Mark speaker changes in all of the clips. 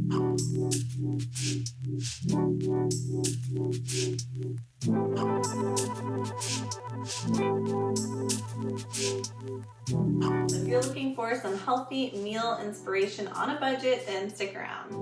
Speaker 1: If you're looking for some healthy meal inspiration on a budget, then stick around.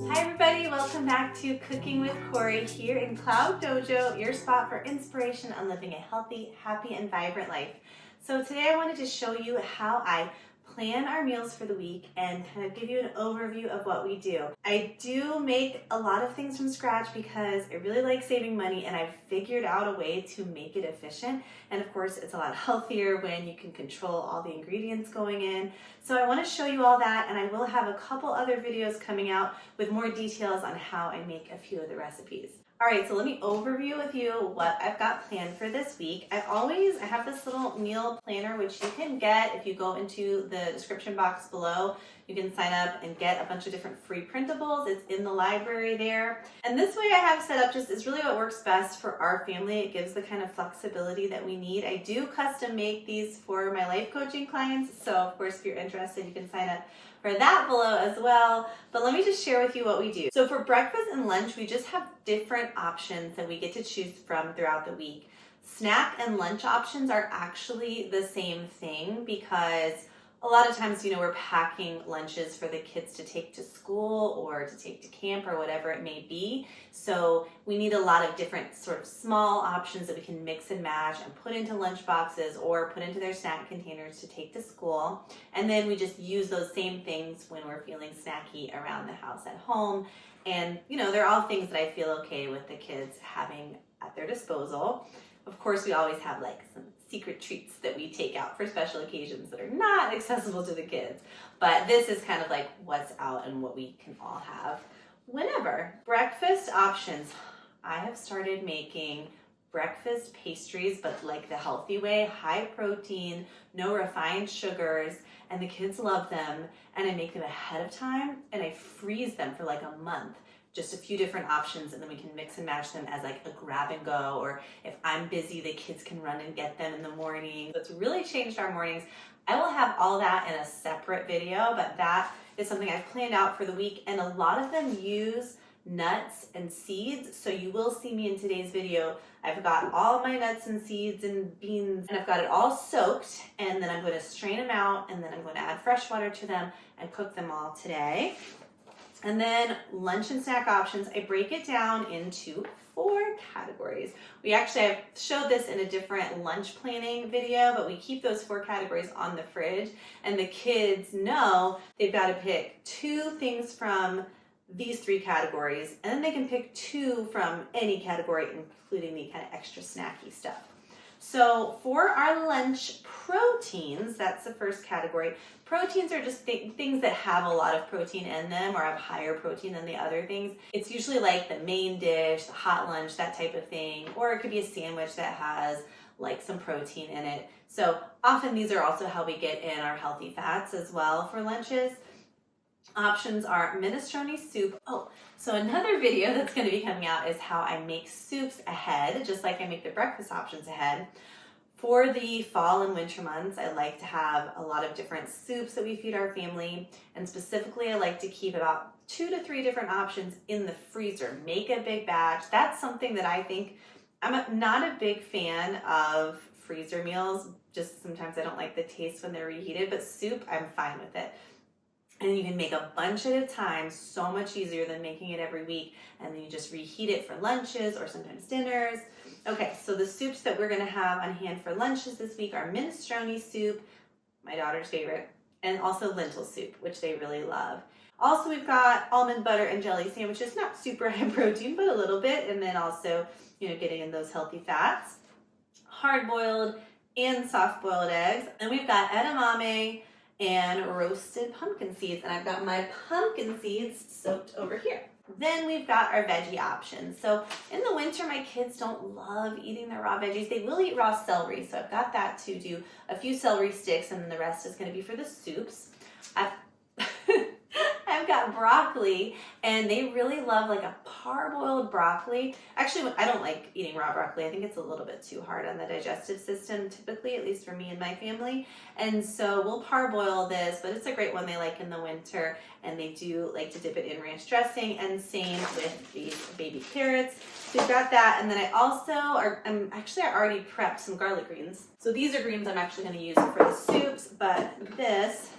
Speaker 1: Hi everybody, welcome back to Cooking with Corey here in Cloud Dojo, your spot for inspiration on living a healthy, happy, and vibrant life. So today I wanted to show you how I plan our meals for the week and kind of give you an overview of what we do. I do make a lot of things from scratch because I really like saving money, and I've figured out a way to make it efficient. And of course, it's a lot healthier when you can control all the ingredients going in. So I want to show you all that, and I will have a couple other videos coming out with more details on how I make a few of the recipes. All right, so let me overview with you what I've got planned for this week. I have this little meal planner, which you can get if you go into the description box below. You can sign up and get a bunch of different free printables. It's in the library there. And this way I have set up just is really what works best for our family. It gives the kind of flexibility that we need. I do custom make these for my life coaching clients. So of course, if you're interested, you can sign up for that below as well. But let me just share with you what we do. So for breakfast and lunch, we just have different options that we get to choose from throughout the week. Snack and lunch options are actually the same thing because a lot of times, we're packing lunches for the kids to take to school or to take to camp or whatever it may be. So we need a lot of different sort of small options that we can mix and match and put into lunch boxes or put into their snack containers to take to school. And then we just use those same things when we're feeling snacky around the house at home. And, they're all things that I feel okay with the kids having at their disposal. Of course, we always have like some secret treats that we take out for special occasions that are not accessible to the kids. But this is kind of like what's out and what we can all have whenever. Breakfast options. I have started making breakfast pastries, but like the healthy way, high protein, no refined sugars, and the kids love them. And I make them ahead of time and I freeze them for like a month. Just a few different options, and then we can mix and match them as like a grab and go, or if I'm busy, the kids can run and get them in the morning. So it's really changed our mornings. I will have all that in a separate video, but that is something I've planned out for the week, and a lot of them use nuts and seeds. So you will see me in today's video. I've got all my nuts and seeds and beans, and I've got it all soaked, and then I'm going to strain them out, and then I'm going to add fresh water to them and cook them all today. And then lunch and snack options, I break it down into 4 categories. I've showed this in a different lunch planning video, but we keep those 4 categories on the fridge, and the kids know they've got to pick 2 things from these 3 categories, and then they can pick 2 from any category, including the kind of extra snacky stuff. So for our lunch proteins, that's the first category. Proteins are just things that have a lot of protein in them or have higher protein than the other things. It's usually like the main dish, the hot lunch, that type of thing, or it could be a sandwich that has like some protein in it. So often these are also how we get in our healthy fats as well for lunches. Options are minestrone soup. So another video that's going to be coming out is how I make soups ahead, just like I make the breakfast options ahead. For the fall and winter months, I like to have a lot of different soups that we feed our family, and specifically I like to keep about 2 to 3 different options in the freezer. Make a big batch. That's something that I think, not a big fan of freezer meals. Just sometimes I don't like the taste when they're reheated, but soup, I'm fine with it. And you can make a bunch at a time, so much easier than making it every week. And then you just reheat it for lunches or sometimes dinners. Okay, so the soups that we're gonna have on hand for lunches this week are minestrone soup, my daughter's favorite, and also lentil soup, which they really love. Also, we've got almond butter and jelly sandwiches, not super high protein, but a little bit. And then also, getting in those healthy fats. Hard-boiled and soft-boiled eggs. And we've got edamame and roasted pumpkin seeds. And I've got my pumpkin seeds soaked over here. Then we've got our veggie options. So in the winter, my kids don't love eating their raw veggies. They will eat raw celery. So I've got that to do a few celery sticks, and then the rest is going to be for the soups. I've got broccoli, and they really love like a parboiled broccoli. Actually, I don't like eating raw broccoli. I think it's a little bit too hard on the digestive system, typically, at least for me and my family. And so we'll parboil this, but it's a great one they like in the winter, and they do like to dip it in ranch dressing, and same with these baby carrots. So we've got that, and then I also I already prepped some garlic greens. So these are greens I'm actually going to use for the soups, but this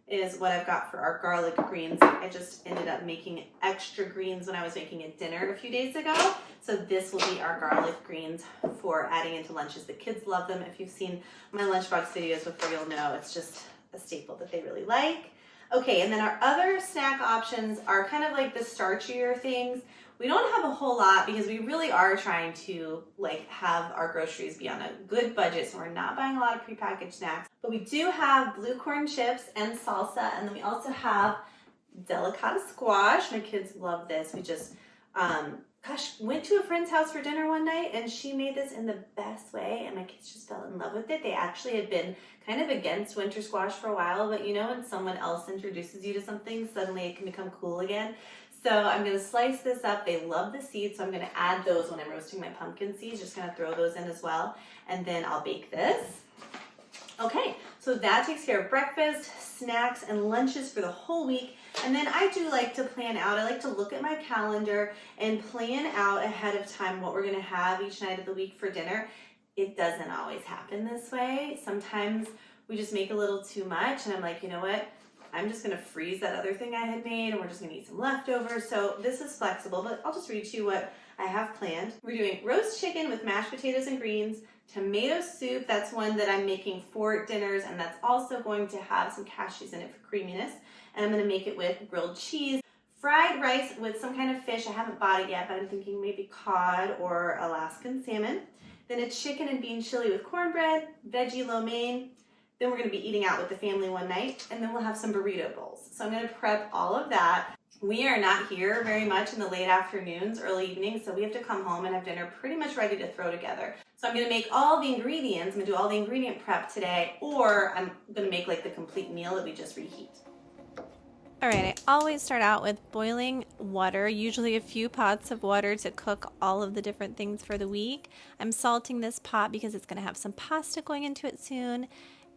Speaker 1: is what I've got for our garlic greens. I just ended up making extra greens when I was making a dinner a few days ago. So this will be our garlic greens for adding into lunches. The kids love them. If you've seen my lunchbox videos before, you'll know it's just a staple that they really like. Okay, and then our other snack options are kind of like the starchier things. We don't have a whole lot because we really are trying to like have our groceries be on a good budget, so we're not buying a lot of prepackaged snacks. But we do have blue corn chips and salsa, and then we also have delicata squash. My kids love this. We just went to a friend's house for dinner one night, and she made this in the best way, and my kids just fell in love with it. They actually had been kind of against winter squash for a while, but you know when someone else introduces you to something, suddenly it can become cool again. So I'm going to slice this up. They love the seeds, so I'm going to add those when I'm roasting my pumpkin seeds. Just going to throw those in as well, and then I'll bake this. Okay, so that takes care of breakfast, snacks, and lunches for the whole week. And then I do like to plan out. I like to look at my calendar and plan out ahead of time what we're going to have each night of the week for dinner. It doesn't always happen this way. Sometimes we just make a little too much, and I'm like, you know what? I'm just going to freeze that other thing I had made, and we're just going to eat some leftovers. So this is flexible, but I'll just read to you what I have planned. We're doing roast chicken with mashed potatoes and greens, tomato soup. That's one that I'm making for dinners, and that's also going to have some cashews in it for creaminess. And I'm going to make it with grilled cheese, fried rice with some kind of fish. I haven't bought it yet, but I'm thinking maybe cod or Alaskan salmon. Then a chicken and bean chili with cornbread, veggie lo mein. Then we're going to be eating out with the family one night, and then we'll have some burrito bowls. So I'm going to prep all of that. We are not here very much in the late afternoons, early evenings, so we have to come home and have dinner pretty much ready to throw together. So I'm going to make all the ingredients. I'm going to do all the ingredient prep today, or I'm going to make like the complete meal that we just reheat.
Speaker 2: All right, I always start out with boiling water, usually a few pots of water to cook all of the different things for the week. I'm salting this pot because it's going to have some pasta going into it soon.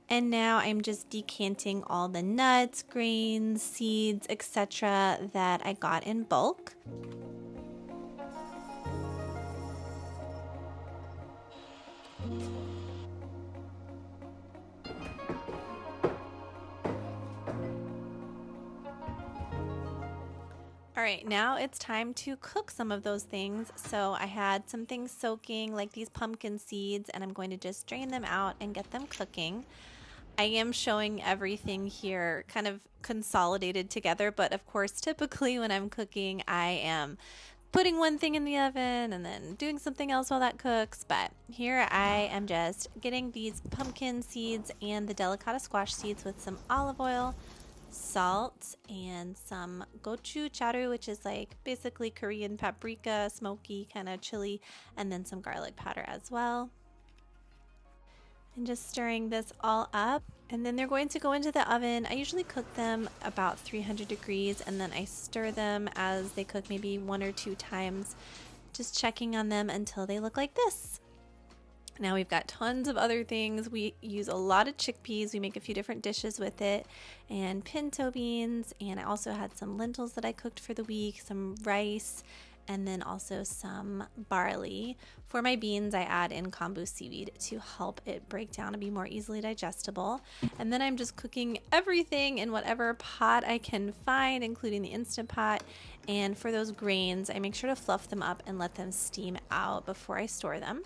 Speaker 2: And now I'm just decanting all the nuts, grains, seeds, etc. that I got in bulk. All right, now it's time to cook some of those things. So I had some things soaking, like these pumpkin seeds, and I'm going to just drain them out and get them cooking. I am showing everything here kind of consolidated together, but of course, typically when I'm cooking, I am putting one thing in the oven and then doing something else while that cooks. But here I am just getting these pumpkin seeds and the delicata squash seeds with some olive oil, salt, and some gochugaru, which is like basically Korean paprika, smoky kind of chili, and then some garlic powder as well. And just stirring this all up, and then they're going to go into the oven. I usually cook them about 300 degrees, and then I stir them as they cook maybe 1 or 2 times, just checking on them until they look like this. Now we've got tons of other things. We use a lot of chickpeas. We make a few different dishes with it, and pinto beans, and I also had some lentils that I cooked for the week, some rice, and then also some barley. For my beans, I add in kombu seaweed to help it break down and be more easily digestible. And then I'm just cooking everything in whatever pot I can find, including the Instant Pot. And for those grains, I make sure to fluff them up and let them steam out before I store them.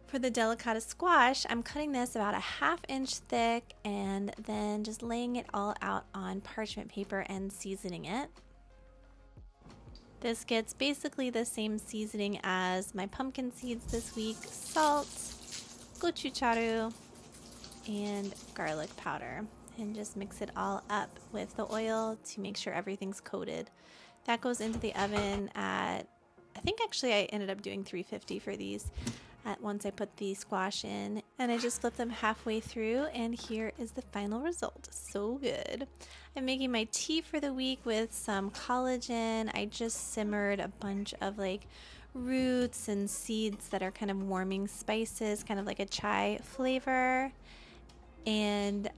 Speaker 2: For the delicata squash, I'm cutting this about a 1/2 inch thick and then just laying it all out on parchment paper and seasoning it. This gets basically the same seasoning as my pumpkin seeds this week: salt, gochugaru, and garlic powder. And just mix it all up with the oil to make sure everything's coated. That goes into the oven at, I think actually I ended up doing 350 for these. once I put the squash in, and I just flip them halfway through, and here is the final result. So good. I'm making my tea for the week with some collagen. I just simmered a bunch of like roots and seeds that are kind of warming spices, kind of like a chai flavor. And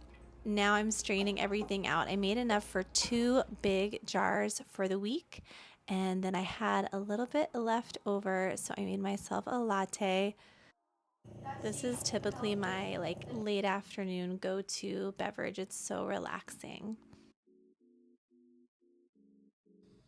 Speaker 2: now I'm straining everything out. I made enough for 2 big jars for the week, and then I had a little bit left over, so I made myself a latte. This is typically my like late afternoon go-to beverage. It's so relaxing.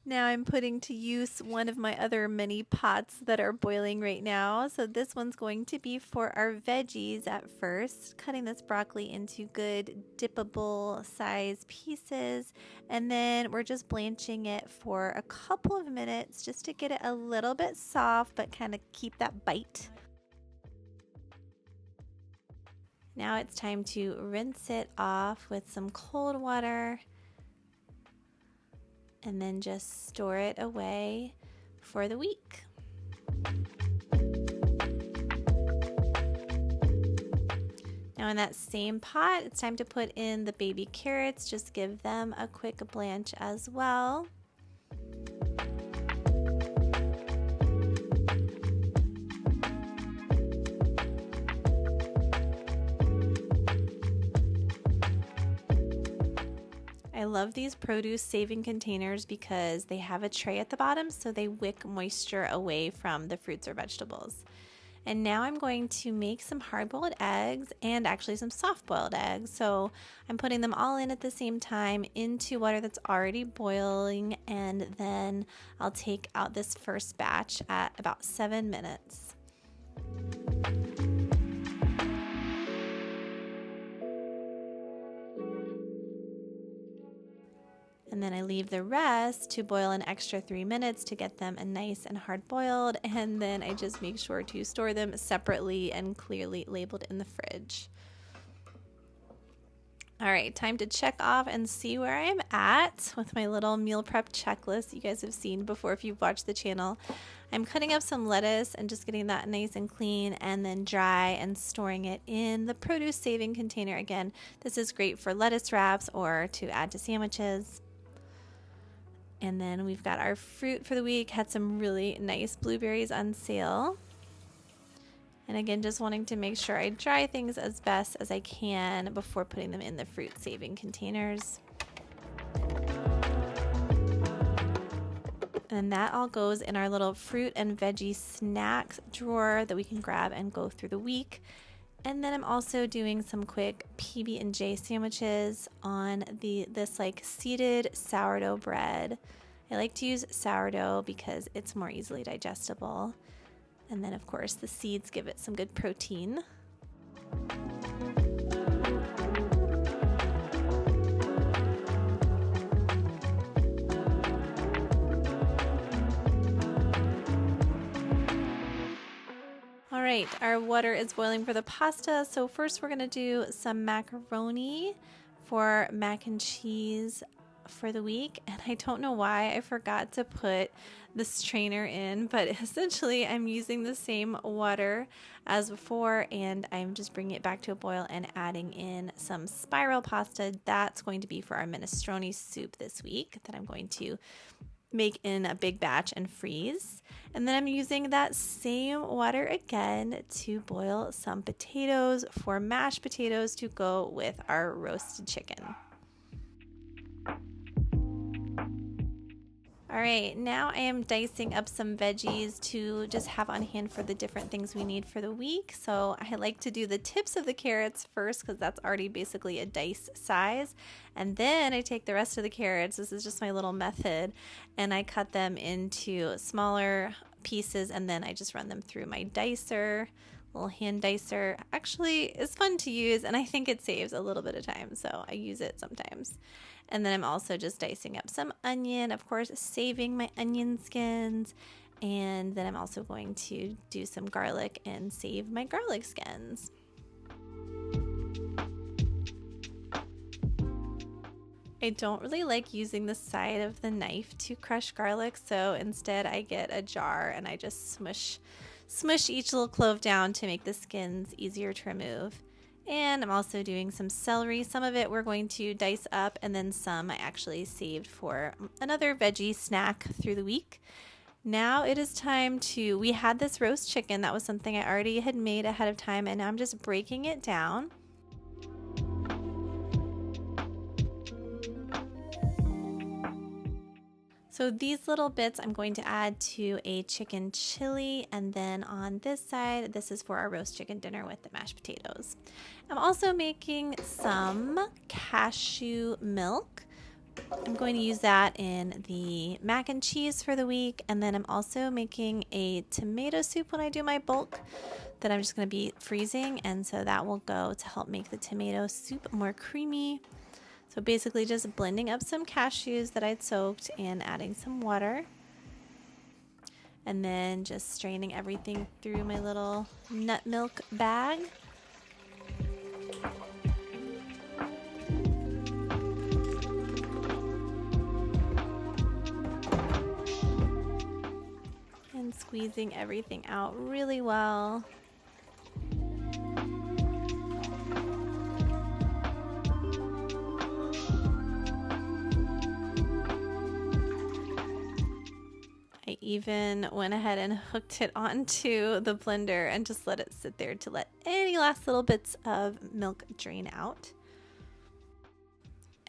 Speaker 2: Now I'm putting to use one of my other mini pots that are boiling right now. So this one's going to be for our veggies at first, cutting this broccoli into good dippable size pieces. And then we're just blanching it for a couple of minutes just to get it a little bit soft, but kind of keep that bite. Now it's time to rinse it off with some cold water, and then just store it away for the week. Now in that same pot, it's time to put in the baby carrots. Just give them a quick blanch as well. I love these produce saving containers because they have a tray at the bottom, so they wick moisture away from the fruits or vegetables. And now I'm going to make some hard-boiled eggs and actually some soft-boiled eggs. So I'm putting them all in at the same time into water that's already boiling, and then I'll take out this first batch at about 7 minutes. And then I leave the rest to boil an extra 3 minutes to get them nice and hard boiled. And then I just make sure to store them separately and clearly labeled in the fridge. All right, time to check off and see where I'm at with my little meal prep checklist you guys have seen before if you've watched the channel. I'm cutting up some lettuce and just getting that nice and clean and then dry and storing it in the produce saving container. Again, this is great for lettuce wraps or to add to sandwiches. And then we've got our fruit for the week. Had some really nice blueberries on sale. And again, just wanting to make sure I dry things as best as I can before putting them in the fruit saving containers. And that all goes in our little fruit and veggie snacks drawer that we can grab and go through the week. And then I'm also doing some quick PB&J sandwiches on this like seeded sourdough bread. I like to use sourdough because it's more easily digestible. And then of course the seeds give it some good protein. All right, our water is boiling for the pasta. So first we're gonna do some macaroni for mac and cheese for the week. And I don't know why I forgot to put the strainer in, but essentially I'm using the same water as before, and I'm just bringing it back to a boil and adding in some spiral pasta. That's going to be for our minestrone soup this week that I'm going to make in a big batch and freeze. And then I'm using that same water again to boil some potatoes for mashed potatoes to go with our roasted chicken. All right, now I am dicing up some veggies to just have on hand for the different things we need for the week. So I like to do the tips of the carrots first because that's already basically a dice size. And then I take the rest of the carrots, this is just my little method, and I cut them into smaller pieces, and then I just run them through my dicer. Little hand dicer actually is fun to use, and I think it saves a little bit of time, so I use it sometimes. And then I'm also just dicing up some onion, of course, saving my onion skins. And then I'm also going to do some garlic and save my garlic skins. I don't really like using the side of the knife to crush garlic, so instead I get a jar and I just smush each little clove down to make the skins easier to remove. And I'm also doing some celery. Some of it we're going to dice up, and then some I actually saved for another veggie snack through the week. Now it is time to, we had this roast chicken. That was something I already had made ahead of time, and now I'm just breaking it down. So these little bits I'm going to add to a chicken chili, and then on this side, this is for our roast chicken dinner with the mashed potatoes. I'm also making some cashew milk. I'm going to use that in the mac and cheese for the week, and then I'm also making a tomato soup when I do my bulk that I'm just going to be freezing, and so that will go to help make the tomato soup more creamy. So basically just blending up some cashews that I'd soaked and adding some water. And then just straining everything through my little nut milk bag. And squeezing everything out really well. I even went ahead and hooked it onto the blender and just let it sit there to let any last little bits of milk drain out.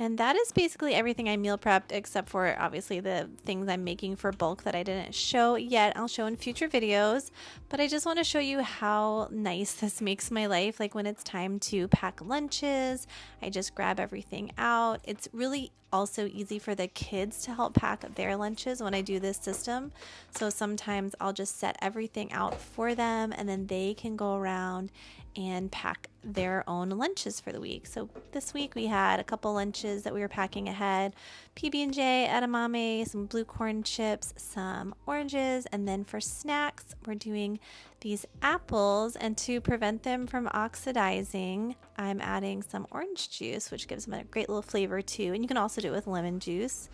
Speaker 2: And that is basically everything I meal prepped, except for obviously the things I'm making for bulk that I didn't show yet. I'll show in future videos, but I just want to show you how nice this makes my life. Like when it's time to pack lunches, I just grab everything out. It's really also easy for the kids to help pack their lunches when I do this system. So sometimes I'll just set everything out for them, and then they can go around and pack their own lunches for the week. So this week we had a couple lunches that we were packing ahead: PB&J, edamame, some blue corn chips, some oranges, and then for snacks we're doing these apples, and to prevent them from oxidizing, I'm adding some orange juice, which gives them a great little flavor too. And you can also do it with lemon juice.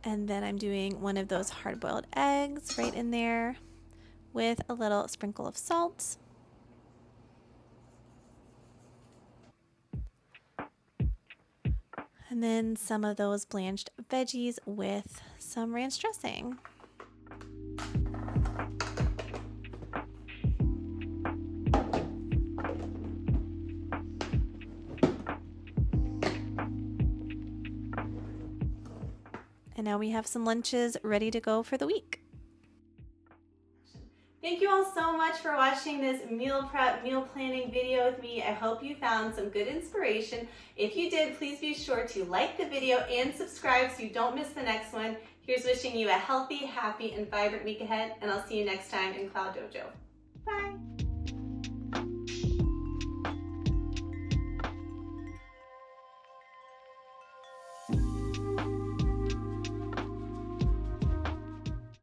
Speaker 2: And then I'm doing one of those hard-boiled eggs right in there with a little sprinkle of salt. And then some of those blanched veggies with some ranch dressing. And now we have some lunches ready to go for the week.
Speaker 1: Thank you all so much for watching this meal prep, meal planning video with me. I hope you found some good inspiration. If you did, please be sure to like the video and subscribe so you don't miss the next one. Here's wishing you a healthy, happy, and vibrant week ahead, and I'll see you next time in Cloud Dojo. Bye.